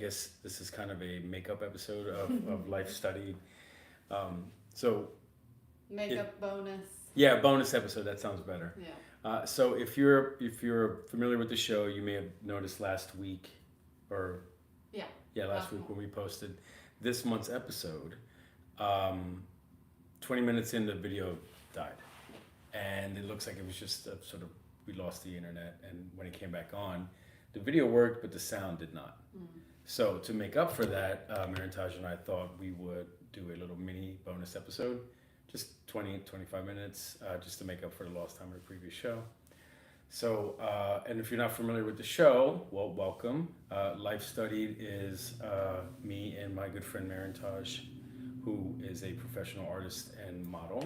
guess this is kind of a makeup episode of life study. So Makeup bonus. yeah, bonus episode. That sounds better. Yeah. So if you're familiar with the show, you may have noticed last week, or Yeah. last week when we posted this month's episode. 20 minutes in, the video died, and it looks like it was just a sort of, we lost the internet, and when it came back on, the video worked, but the sound did not. So to make up for that, Mairin-taj and I thought we would do a little mini bonus episode, just 20-25 minutes, just to make up for the lost time of the previous show. So, and if you're not familiar with the show, well, welcome. Life Studied is me and my good friend Mairin-taj, who is a professional artist and model.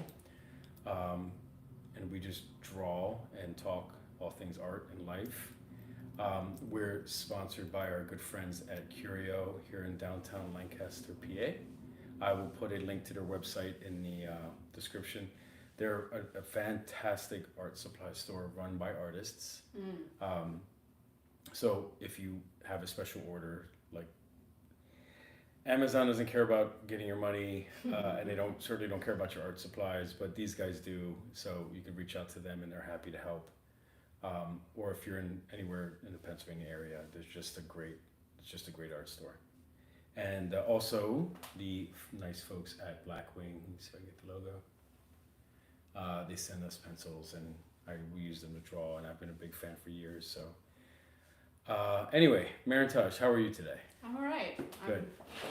And we just draw and talk all things art and life. We're sponsored by our good friends at Curio here in downtown Lancaster, PA. I will put a link to their website in the description. They're a fantastic art supply store run by artists. So if you have a special order, like Amazon doesn't care about getting your money, and they certainly don't care about your art supplies, but these guys do. So you can reach out to them, and they're happy to help. Or if you're anywhere in the Pennsylvania area, it's just a great art store. And also the nice folks at Blackwing, so I get the logo. They send us pencils, and we use them to draw, and I've been a big fan for years. So anyway, Mairin-taj, how are you today? I'm all right. Good.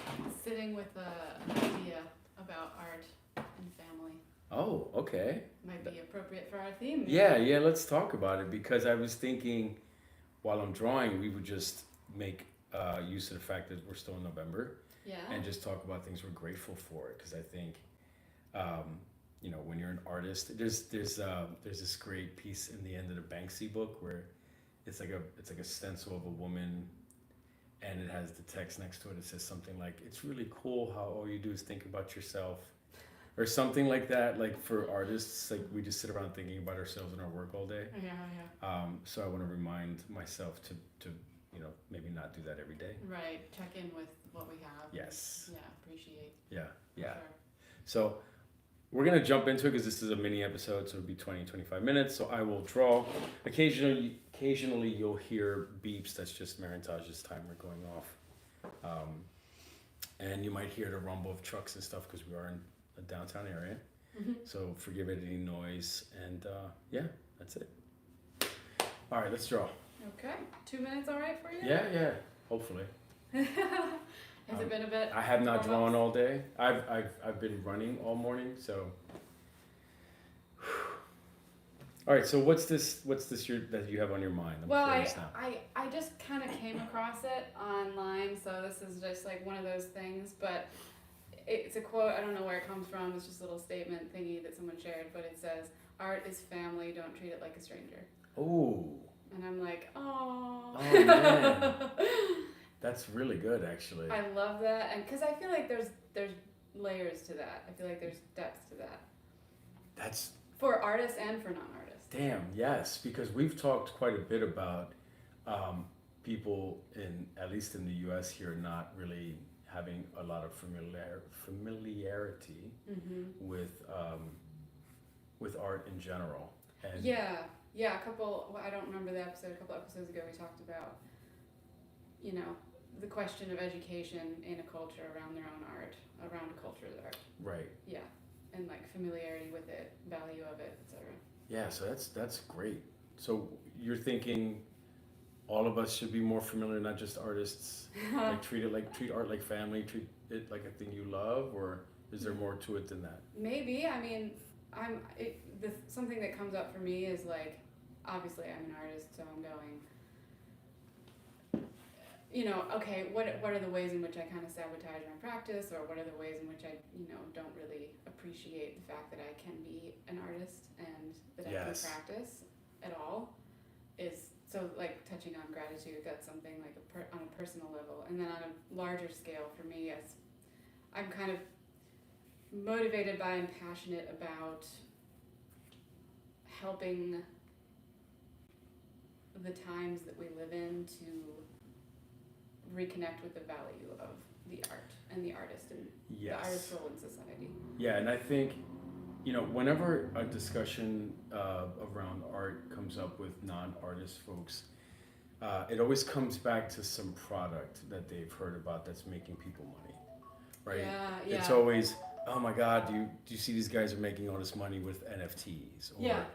I'm sitting with an idea about art and family. Oh, okay. Might be appropriate for our theme. Yeah, let's talk about it, because I was thinking while I'm drawing, we would just make use of the fact that we're still in November, and just talk about things we're grateful for. Because I think, when you're an artist, there's this great piece in the end of the Banksy book where it's like a stencil of a woman, and it has the text next to it. It says something like, "It's really cool how all you do is think about yourself," or something like that. Like for artists, like we just sit around thinking about ourselves and our work all day. Yeah. So I want to remind myself to maybe not do that every day. Right. Check in with what we have. Yes. Yeah. Appreciate. Yeah. Sure. So we're going to jump into it because this is a mini episode, so it'll be 20-25 minutes. So I will draw. Occasionally you'll hear beeps. That's just Mairin-taj's timer going off. And you might hear the rumble of trucks and stuff because we are in a downtown area. So forgive any noise. And that's it. All right, let's draw. Okay. 2 minutes all right for you? Yeah. Hopefully. Has it been a bit? I have not drawn all day. I've been running all morning, so. All right. So what's this that you have on your mind? I just kind of came across it online, so this is just like one of those things. But it's a quote. I don't know where it comes from. It's just a little statement thingy that someone shared, but it says, "Art is family. Don't treat it like a stranger." Oh. And I'm like, oh. Oh man. That's really good, actually. I love that, and because I feel like there's layers to that. I feel like there's depth to that. That's for artists and for non-artists. Damn, yes, because we've talked quite a bit about people at least in the U.S. here, not really having a lot of familiarity with art in general. And a couple. I don't remember the episode. A couple episodes ago, we talked about the question of education in a culture around their own art, around a culture's art. Right. Yeah, and like familiarity with it, value of it, etc. Yeah, so that's great. So you're thinking all of us should be more familiar, not just artists. Like treat art like family, treat it like a thing you love, or is there more to it than that? Maybe. I mean, something that comes up for me is like, obviously I'm an artist, so I'm going, okay, what are the ways in which I kind of sabotage my practice, or what are the ways in which I, don't really appreciate the fact that I can be an artist and that I can practice at all, is so like touching on gratitude. That's something like on a personal level, and then on a larger scale for me, as I'm kind of motivated by and passionate about helping the times that we live in to reconnect with the value of the art and the artist and the Yes. artist's role in society. Yeah, and I think, whenever a discussion around art comes up with non-artist folks, it always comes back to some product that they've heard about that's making people money, right? Yeah. It's always, oh my God, do you see these guys are making all this money with NFTs? Or,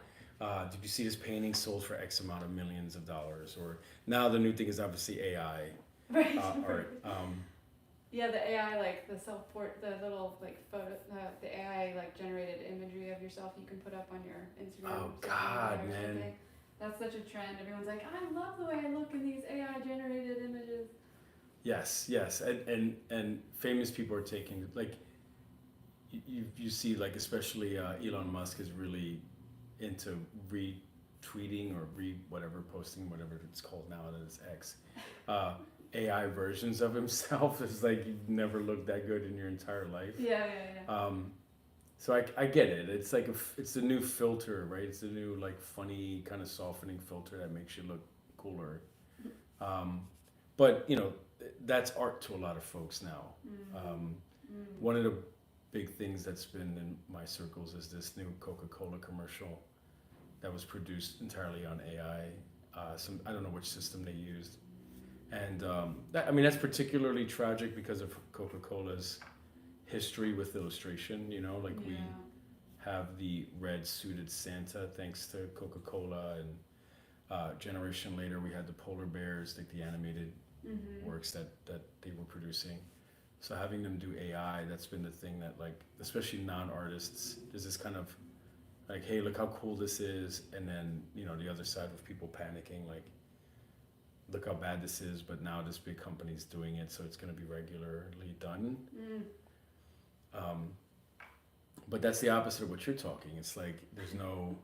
did you see this painting sold for X amount of millions of dollars? Or now the new thing is obviously AI Right. art. Yeah, the AI, like the self-port, the little like photo, the AI like generated imagery of yourself you can put up on your Instagram. Oh, social God, media or man. something. That's such a trend. Everyone's like, I love the way I look in these AI generated images. Yes, and famous people are taking, like, you see, like, especially Elon Musk is really into retweeting or posting whatever it's called now that it's X, AI versions of himself. It's like you've never looked that good in your entire life. Yeah. So I get it. It's like it's the new filter, right? It's the new like funny kind of softening filter that makes you look cooler. But that's art to a lot of folks now. One of the big things that's been in my circles is this new Coca-Cola commercial that was produced entirely on AI. I don't know which system they used, and that's particularly tragic because of Coca-Cola's history with illustration. We have the red suited Santa thanks to Coca-Cola, and generation later we had the polar bears, like the animated works that they were producing. So having them do AI, that's been the thing that, like, especially non-artists, there's this kind of like, hey, look how cool this is, and then the other side of people panicking, like, look how bad this is, but now this big company's doing it, so it's going to be regularly done. But that's the opposite of what you're talking. It's like there's no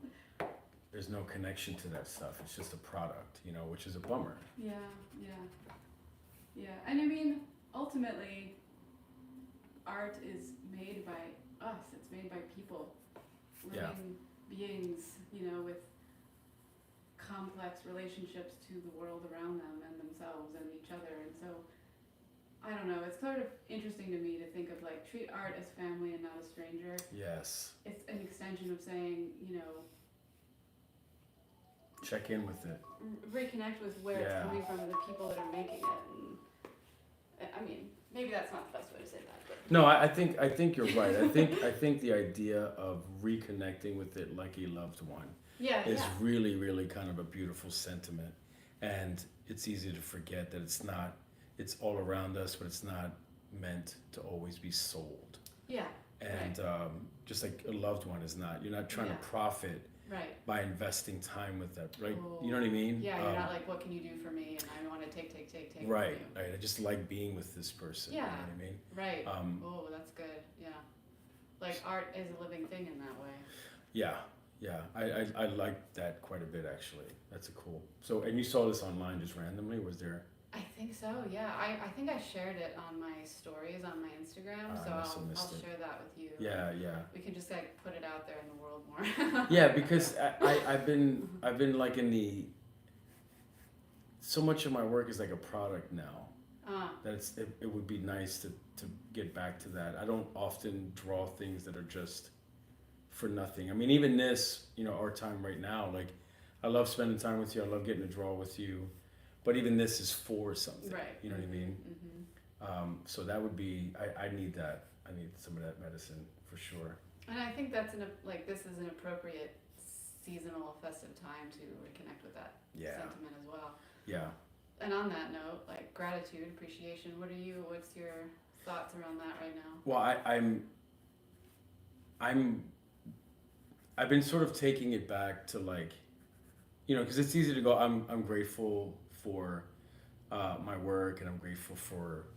connection to that stuff. It's just a product, which is a bummer. Yeah. And I mean, ultimately, art is made by us. It's made by people, living beings, with complex relationships to the world around them and themselves and each other. And so, I don't know, it's sort of interesting to me to think of like treat art as family and not a stranger. Yes. It's an extension of saying, check in with it. Reconnect with where it's coming from and the people that are making it. And I mean, maybe that's not the best way to say that. But. No, I think you're right. I think the idea of reconnecting with it like a loved one is really, really kind of a beautiful sentiment. And it's easy to forget that it's all around us, but it's not meant to always be sold. Yeah. And just like a loved one is not. You're not trying to profit by investing time with that, right? Ooh. You know what I mean? Yeah, you're not like, what can you do for me? And I want to take Right, from you. right. I just like being with this person. Yeah. You know what I mean? Right. Oh, that's good. Yeah. Like art is a living thing in that way. Yeah. I like that quite a bit, actually. That's a cool. So, and you saw this online just randomly? Was there? I think so, yeah. I think I shared it on my stories on my Instagram, so I'll share that with you. Yeah. We can just like put it out there in the world more. Yeah, because I've been like in so much of my work is like a product now. That it would be nice to get back to that. I don't often draw things that are just for nothing. I mean, even this, our time right now, like, I love spending time with you. I love getting to draw with you. But even this is for something. Right. You know what I mean? So that would be, I need that. I need some of that medicine for sure. And I think this is an appropriate seasonal festive time to reconnect with that sentiment as well. Yeah. And on that note, like gratitude, appreciation, what's your thoughts around that right now? Well, I've been sort of taking it back to like, because it's easy to go, I'm grateful for my work, and I'm grateful for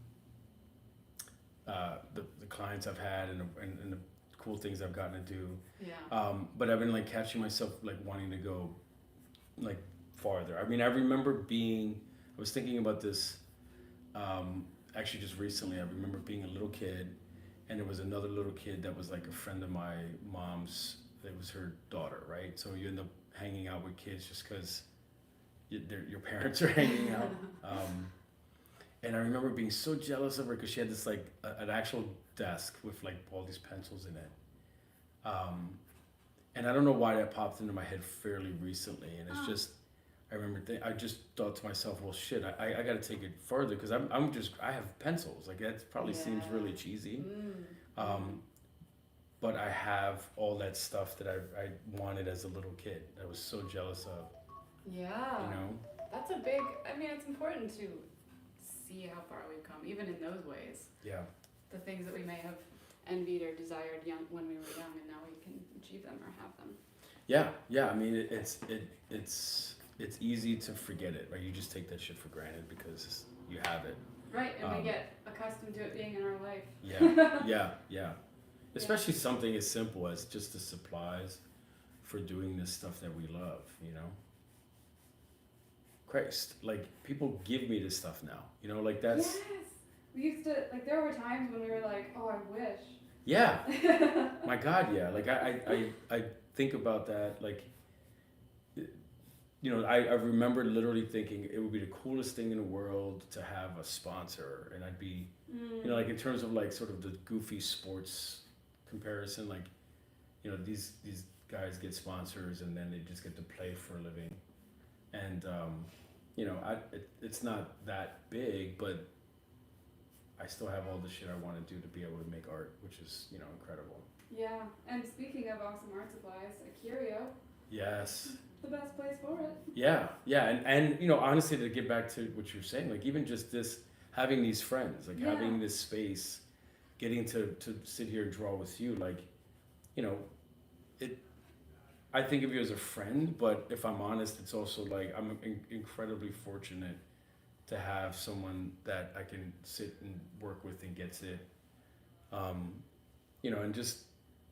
the clients I've had and the cool things I've gotten to do. Yeah. But I've been like catching myself like wanting to go like farther. I mean, I remember I was thinking about this actually just recently. I remember being a little kid, and there was another little kid that was like a friend of my mom's. It was her daughter, right? So you end up hanging out with kids just because your parents are hanging out. And I remember being so jealous of her because she had this like an actual desk with like all these pencils in it. And I don't know why that popped into my head fairly recently. And it's just, I remember, I just thought to myself, well, shit, I got to take it further because I have pencils. Like that probably seems really cheesy. But I have all that stuff that I wanted as a little kid. I was so jealous of. Yeah. You know? That's a big, I mean, it's important to see how far we've come, even in those ways. Yeah. The things that we may have envied or desired when we were young, and now we can achieve them or have them. Yeah. I mean, it's easy to forget it, right? You just take that shit for granted because you have it. Right, and we get accustomed to it being in our life. Yeah. Especially something as simple as just the supplies for doing this stuff that we love, you know? Christ, like people give me this stuff now, you know, like that's. Yes, we used to, like there were times when we were like, oh, I wish. Yeah, my God, yeah. Like I think about that, like, you know, I remember literally thinking it would be the coolest thing in the world to have a sponsor, and I'd be, you know, like in terms of like sort of the goofy sports comparison, like, you know, these guys get sponsors and then they just get to play for a living, and you know, it's not that big, but I still have all the shit I want to do to be able to make art, which is, you know, incredible. Yeah, and speaking of awesome art supplies, Curio. Yes. The best place for it. Yeah, and you know, honestly, to get back to what you're saying, like even just this, having these friends, like having this space, getting to sit here and draw with you, like, you know, I think of you as a friend, but if I'm honest, it's also like I'm incredibly fortunate to have someone that I can sit and work with and gets it, you know, and just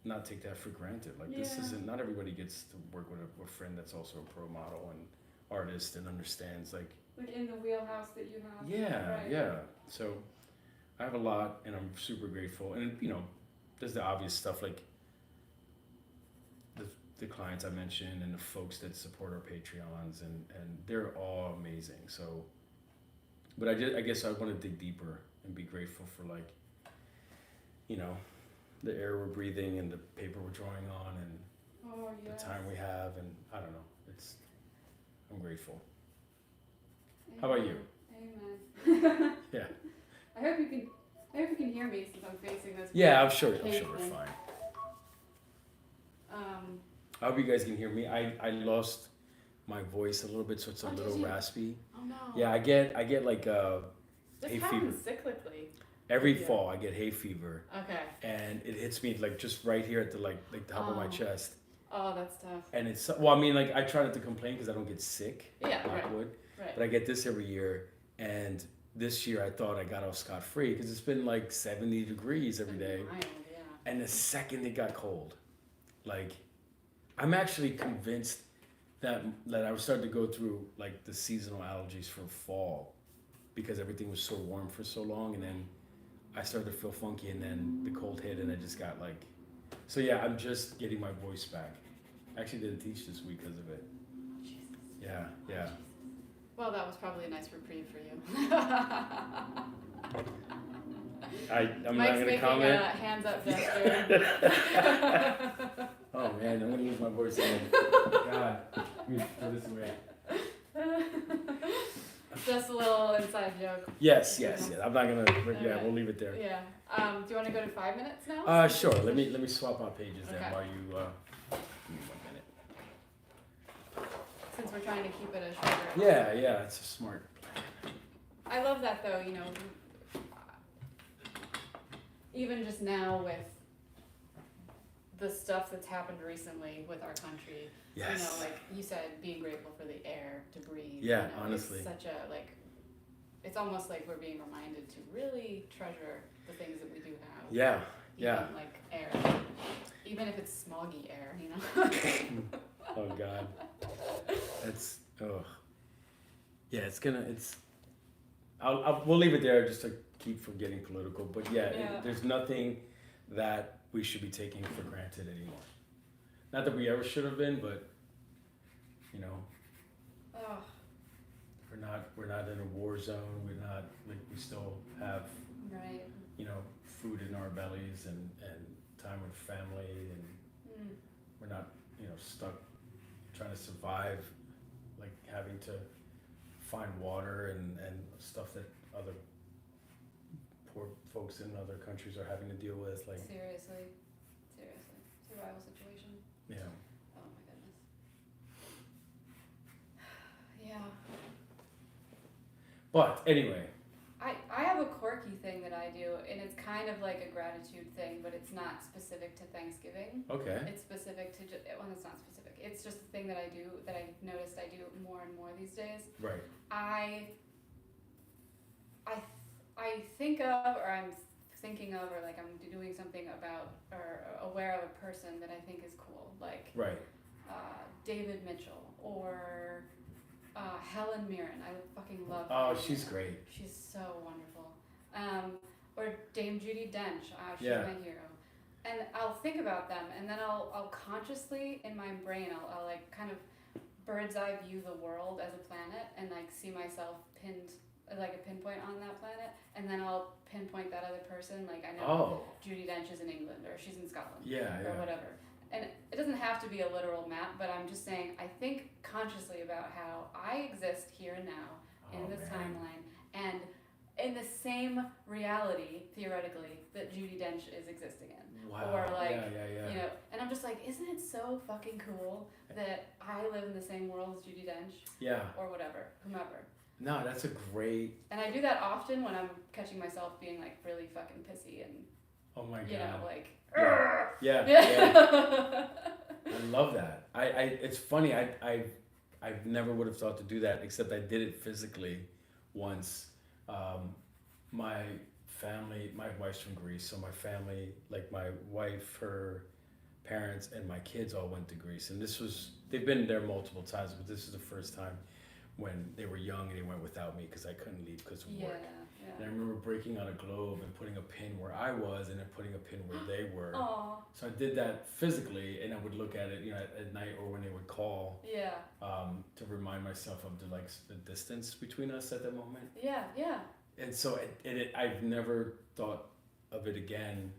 not take that for granted. Like this isn't, not everybody gets to work with a friend that's also a pro model and artist and understands like in the wheelhouse that you have. Yeah. So I have a lot and I'm super grateful. And you know, there's the obvious stuff like the clients I mentioned and the folks that support our Patreons and they're all amazing. So, but I guess I want to dig deeper and be grateful for like, you know, the air we're breathing and the paper we're drawing on and the time we have, and I don't know, I'm grateful. Amen. How about you? Amen. Yeah. I hope you can hear me since I'm facing this. Yeah, I'm sure we're fine. I hope you guys can hear me. I lost my voice a little bit, so it's a little raspy. Oh no. Yeah, I get like this hay happens fever. Cyclically. Every fall I get hay fever. Okay. And it hits me like just right here at the like the top of my chest. Oh, that's tough. And it's, well, I mean, like I try not to complain because I don't get sick. Yeah, right. But I get this every year, and this year I thought I got off scot-free because it's been like 70 degrees every day. Mild, yeah. And the second it got cold, like I'm actually convinced that I was starting to go through like the seasonal allergies for fall because everything was so warm for so long, and then I started to feel funky, and then the cold hit, and I just got like, so yeah, I'm just getting my voice back. I actually didn't teach this week because of it. Jesus. Yeah. Well, that was probably a nice reprieve for you. I'm Mike's not gonna comment. Hands up gesture. Oh man, I'm gonna lose my voice again. God, let me go this way. Just a little inside joke. Yes. I'm not gonna. Yeah, we'll leave it there. Yeah. Do you want to go to 5 minutes now? Sure. Let me swap out pages then while you. Give me 1 minute. Since we're trying to keep it a shorter. Yeah. It's a smart. I love that though. You know, even just now with the stuff that's happened recently with our country. Yes. You know, like you said, being grateful for the air to breathe. Yeah, you know, honestly. It's such a it's almost like we're being reminded to really treasure the things that we do have. Yeah. Even like air. Even if it's smoggy air, you know. Oh God. Yeah, we'll leave it there just to keep from getting political, but there's nothing that we should be taking for granted anymore. Not that we ever should have been, but you know, we're not in a war zone. We're not like we still have Right. food in our bellies and time with family, and we're not stuck trying to survive, like having to find water and stuff that other poor folks in other countries are having to deal with. Like Seriously. Survival situation. yeah. Oh my goodness. Yeah. But anyway, I have a quirky thing that I do, and it's kind of like a gratitude thing, but it's not specific to Thanksgiving. okay. It's specific to well, it's not specific. It's just a thing that I do that I noticed I do more and more these days. Right. I think of, or I'm thinking of, or like I'm doing something about or aware of a person that I think is cool, like Right. David Mitchell or Helen Mirren. I fucking love. Oh, Helen she's Mirren. great. She's so wonderful. Or Dame Judi Dench. She's Yeah. my hero. And I'll think about them, and then I'll consciously in my brain I'll like kind of bird's eye view the world as a planet and like see myself pinned like a pinpoint on that planet, and then I'll pinpoint that other person. Like I know Oh. Judi Dench is in England or she's in Scotland Yeah. or Yeah. whatever. And it doesn't have to be a literal map, but I'm just saying I think consciously about how I exist here and now in Oh, this man. timeline and in the same reality theoretically that Judi Dench is existing in. Wow. Or like, Yeah. and I'm just like, isn't it so fucking cool that I live in the same world as Judi Dench Yeah. or whatever, whomever. No, that's a great. And I do that often when I'm catching myself being like really fucking pissy and Oh my god. you know like. Yeah. I love that. I it's funny. I never would have thought to do that, except I did it physically once. My family, my wife's from Greece, so my family, like my wife, her parents, and my kids all went to Greece, and they've been there multiple times, but this is the first time when they were young and they went without me because I couldn't leave because of work. And I remember breaking out a globe and putting a pin where I was and then putting a pin where they were. Aww. So I did that physically, and I would look at it, at night or when they would call, Yeah. to remind myself of the distance between us at that moment. Yeah. And so I've never thought of it again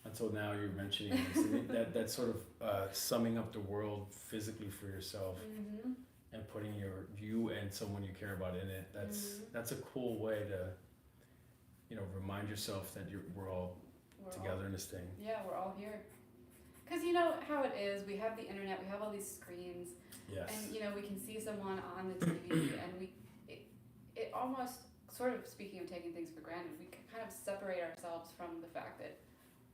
until now. You're mentioning this, and that sort of summing up the world physically for yourself. Mm-hmm. And putting you and someone you care about in it. That's a cool way to, remind yourself that we're all together in this thing. Yeah, we're all here. Because you know how it is. We have the internet. We have all these screens. Yes. And we can see someone on the TV, and it almost sort of, speaking of taking things for granted, we can kind of separate ourselves from the fact that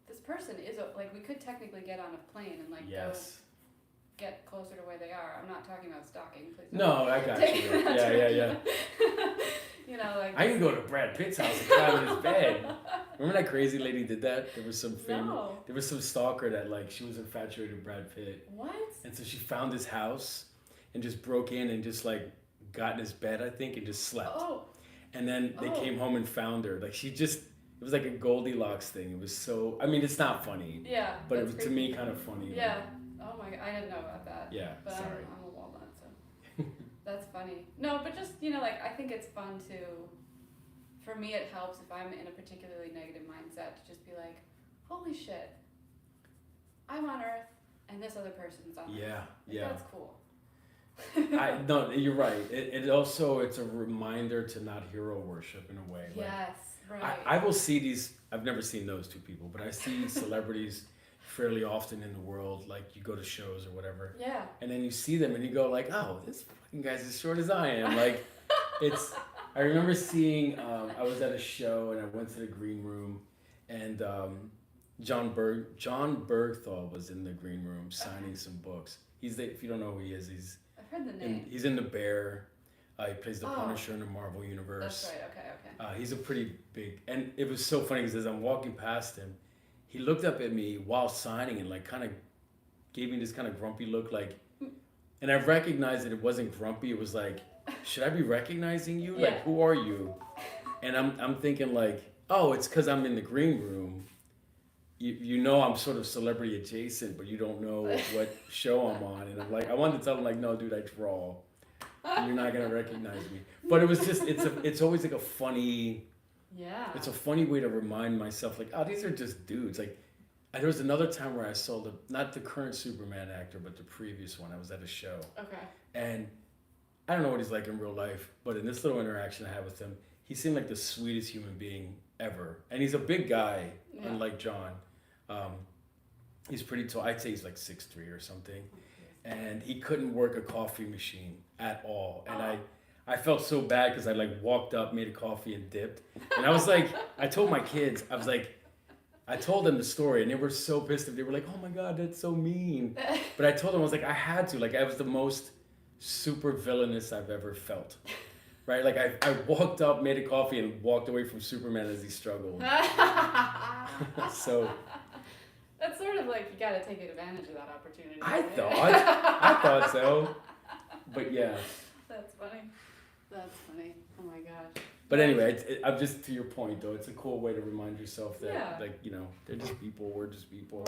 this person is like we could technically get on a plane and like go get closer to where they are. I'm not talking about stalking, please. No, I got you. Yeah. Like I can go to Brad Pitt's house and climb in his bed. Remember that crazy lady did that? There was some there was some stalker that like she was infatuated with Brad Pitt. What? And so she found his house and just broke in and just like got in his bed, I think, and just slept. Oh. And then they came home and found her. Like it was like a Goldilocks thing. It was so, I mean, it's not funny. Yeah. But it was to me kind of funny. Yeah. Oh my god, I didn't know about that. Yeah, but sorry. I'm a walnut, so that's funny. No, but just like I think it's fun to. For me, it helps if I'm in a particularly negative mindset to just be like, "Holy shit, I'm on Earth, and this other person's on Earth." Yeah. That's cool. No, you're right. It's a reminder to not hero worship in a way. Like, Yes, right. I will see these. I've never seen those two people, but I see celebrities fairly often in the world. Like you go to shows or whatever. Yeah. And then you see them and you go like, oh, this fucking guy's as short as I am. Like, I remember seeing. I was at a show and I went to the green room, and John Bergthal was in the green room signing some books. If you don't know who he is, I've heard the name. he's in The Bear. He plays the Punisher in the Marvel Universe. That's right. Okay. He's a pretty big, and it was so funny because as I'm walking past him, he looked up at me while signing and like kind of gave me this kind of grumpy look, like, and I recognized that it wasn't grumpy. It was like, should I be recognizing you? Yeah. Like, who are you? And I'm thinking like, oh, it's because I'm in the green room. You know I'm sort of celebrity adjacent, but you don't know what show I'm on. And I'm like, I wanted to tell him like, no, dude, I draw. You're not gonna recognize me. But it was just it's always like a funny. Yeah. It's a funny way to remind myself, like, oh, these are just dudes. Like, there was another time where I saw not the current Superman actor, but the previous one. I was at a show. Okay. And I don't know what he's like in real life, but in this little interaction I had with him, he seemed like the sweetest human being ever. And he's a big guy, unlike John. He's pretty tall. I'd say he's like 6'3" or something. And he couldn't work a coffee machine at all. And I felt so bad because I like walked up, made a coffee and dipped. And I was like, I told my kids, I told them the story and they were so pissed. They were like, oh my God, that's so mean. But I told them, I was like, I had to. Like, I was the most super villainous I've ever felt. Right? Like, I walked up, made a coffee and walked away from Superman as he struggled. So... That's sort of like you got to take advantage of that opportunity. I thought so. But yeah. That's funny. Oh my gosh. But anyway, I'm just to your point though. It's a cool way to remind yourself that, like, you know, they're just people. We're just people.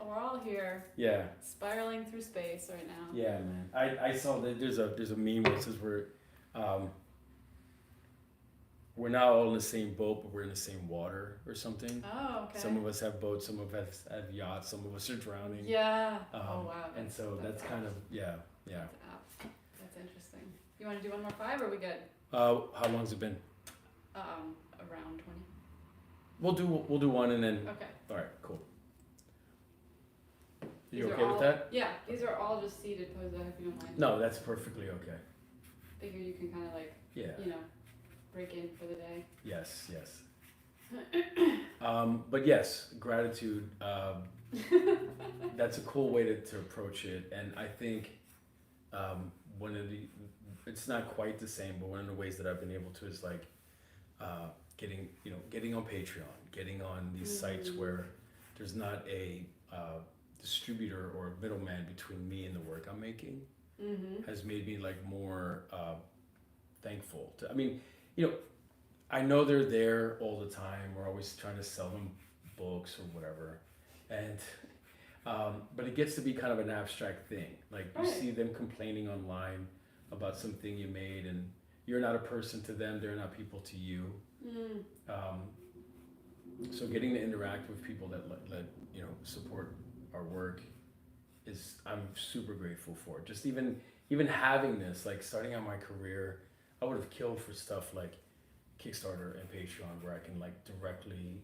We're all here. Yeah. Spiraling through space right now. Yeah, man. I saw that there's a meme that says we're not all in the same boat, but we're in the same water or something. Oh, okay. Some of us have boats, some of us have yachts, some of us are drowning. Yeah. Oh, wow. And so that's kind of, yeah. That's interesting. You want to do one more 5 or are we good? How long's it been? Around 20. We'll do one and then. Okay. All right, cool. These You are okay with that? Yeah, these are all just seated poses, if you don't mind. No, that's perfectly okay. Figure you can kind of like, you know, break in for the day. Yes. But yes, gratitude. That's a cool way to approach it, and I think one of the, it's not quite the same, but one of the ways that I've been able to is like getting on Patreon, getting on these sites where there's not a distributor or a middleman between me and the work I'm making, has made me like more thankful. I mean, you know, I know they're there all the time. We're always trying to sell them books or whatever, and but it gets to be kind of an abstract thing. Like you see them complaining online about something you made, and you're not a person to them. They're not people to you. So getting to interact with people that you know support our work is, I'm super grateful for. Just even having this, like starting out my career, I would have killed for stuff like Kickstarter and Patreon where I can like directly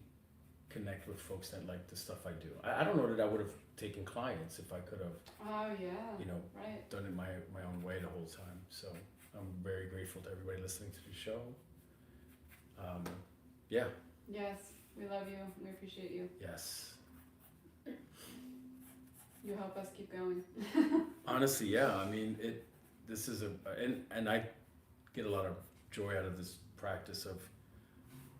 connect with folks that like the stuff I do. I don't know that I would have taken clients if I could have. Oh yeah. You know, done it my own way the whole time. So I'm very grateful to everybody listening to the show. Yeah. Yes, we love you. We appreciate you. Yes. You help us keep going. Honestly, yeah. I mean, this is and I get a lot of joy out of this practice of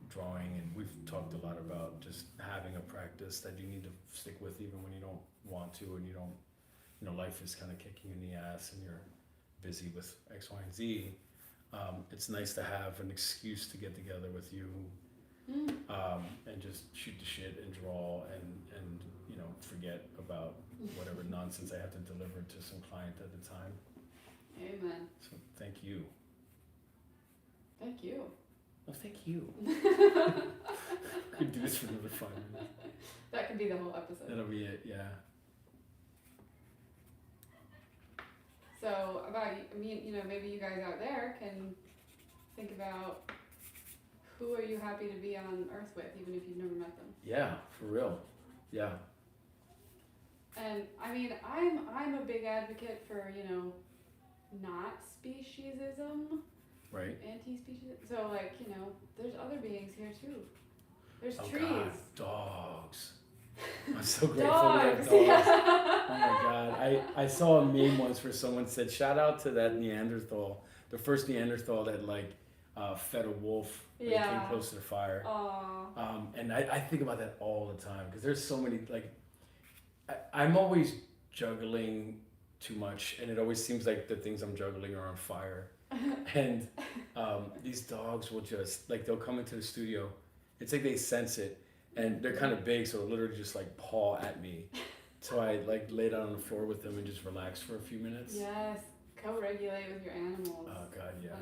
drawing, and we've talked a lot about just having a practice that you need to stick with even when you don't want to, and you don't, you know, life is kind of kicking you in the ass and you're busy with X, Y, and Z. It's nice to have an excuse to get together with you and just shoot the shit and draw and you know, forget about whatever nonsense I have to deliver to some client at the time. Amen. So thank you. Thank you. Well, thank you. Could do this for another 5 minutes. That could be the whole episode. That'll be it, yeah. So you know, maybe you guys out there can think about who are you happy to be on Earth with, even if you've never met them. Yeah, for real. Yeah. And I mean, I'm a big advocate for, you know, not speciesism. Right. Anti-species. So like, you know, there's other beings here too. There's trees. God, dogs. I'm so grateful we have dogs. Oh my God. I saw a meme once where someone said, shout out to that Neanderthal, the first Neanderthal that like fed a wolf when he came close to the fire. And I think about that all the time because there's so many, like, I'm always juggling too much, and it always seems like the things I'm juggling are on fire. And these dogs will just, like, they'll come into the studio. It's like they sense it, and they're kind of big, so they'll literally just like paw at me. So I like lay down on the floor with them and just relax for a few minutes. Yes, co-regulate with your animals. Oh God, yeah. 100%.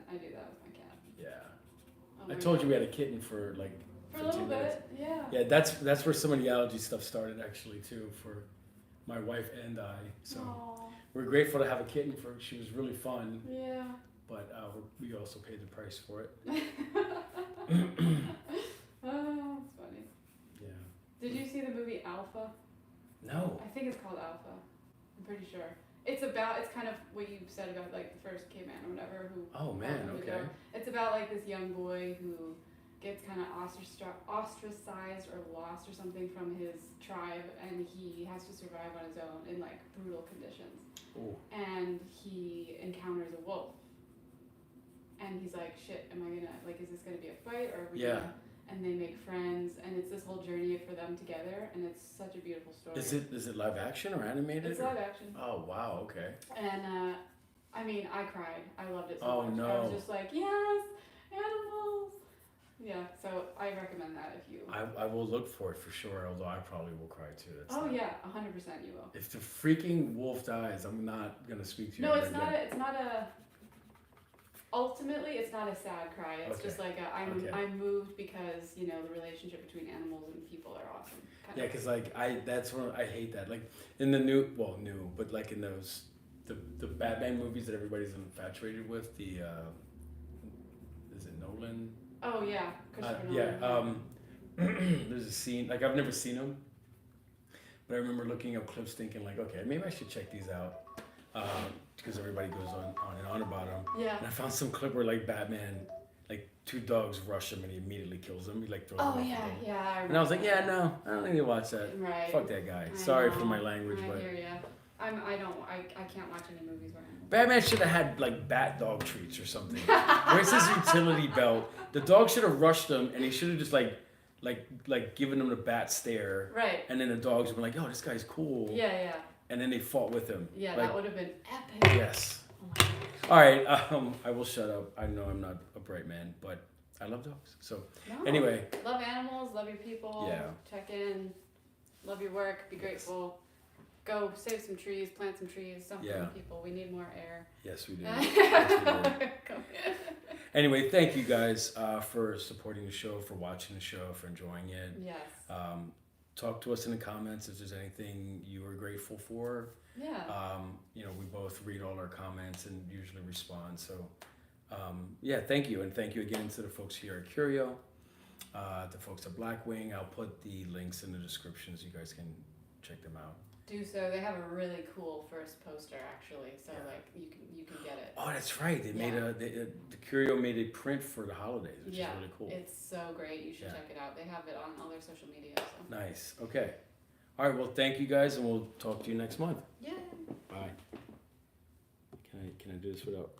I do that with my cat. Yeah. Oh I my told God. you we had a kitten for like For a little 15 minutes. bit, yeah. Yeah, that's where some of the allergy stuff started actually too for my wife and I. So Aw. we're grateful to have a kitten for. She was really fun, Yeah. but we also paid the price for it. Oh, that's funny. Yeah. Did you see the movie Alpha? No. I think it's called Alpha. I'm pretty sure. It's kind of what you said about like the first caveman or whatever who. Oh man. opened the Okay. door. It's about like this young boy who gets kind of ostracized or lost or something from his tribe, and he has to survive on his own in like brutal conditions. Ooh. And he encounters a wolf. And he's like, shit, am I gonna, like, is this gonna be a fight or are we Yeah. gonna, and they make friends, and it's this whole journey for them together, and it's such a beautiful story. Is it live action or animated? It's or? live action. Oh wow. Okay. And, I mean, I cried. I loved it so Oh, much. no. I was just like, yes, animals. Yeah, so I recommend that if you. I will look for it for sure. Although I probably will cry too. That's Oh not- yeah, 100% you will. If the freaking wolf dies, I'm not gonna speak to you. No, ever it's not again. a, it's not a, ultimately it's not a sad cry. It's Okay. just like Okay. I'm moved because, you know, the relationship between animals and people are awesome. kind Yeah, of. because like that's one I hate that. Like in the new, but like in those the Batman movies that everybody's infatuated with. The is it Nolan? Oh yeah, Christopher Yeah. Nolan. There's a scene like I've never seen them, but I remember looking up clips, thinking like, okay, maybe I should check these out, because everybody goes on and on about them. Yeah. And I found some clip where like Batman, like two dogs rush him and he immediately kills him. He like throws him Oh off the yeah, building. yeah. And I was like, yeah, no, I don't need to watch that. Right. Fuck that guy. I Sorry for know. my language, I but hear ya. I can't watch any movies where animals. Batman should have had like bat dog treats or something. Where's his utility belt? The dog should have rushed him, and he should have just like given him the bat stare. Right. And then the dogs would be like, "Yo, this guy's cool." Yeah, yeah. And then they fought with him. Yeah, like, that would have been epic. yes. Oh my gosh. All right. I will shut up. I know I'm not a bright man, but I love dogs. So No. anyway, Love animals, love your people. Yeah. Check in. Love your work. Be grateful. Go save some trees, plant some trees, something, Yeah. people. We need more air. yes, we do. Yes, we do. Come. Anyway, thank you guys for supporting the show, for watching the show, for enjoying it. Yes. Talk to us in the comments if there's anything you are grateful for. Yeah. You know, we both read all our comments and usually respond. So, yeah, thank you. And thank you again to the folks here at Curio, the folks at Blackwing. I'll put the links in the description so you guys can check them out. Do so. They have a really cool first poster, actually. So Yeah. like you can get it. Oh, that's right. They made Yeah. the Curio made a print for the holidays, which Yeah, is really cool. it's so great. You should Yeah. check it out. They have it on all their social media. So. Nice. Okay. All right. Well, thank you guys, and we'll talk to you next month. Yeah. Bye. Can I do this without?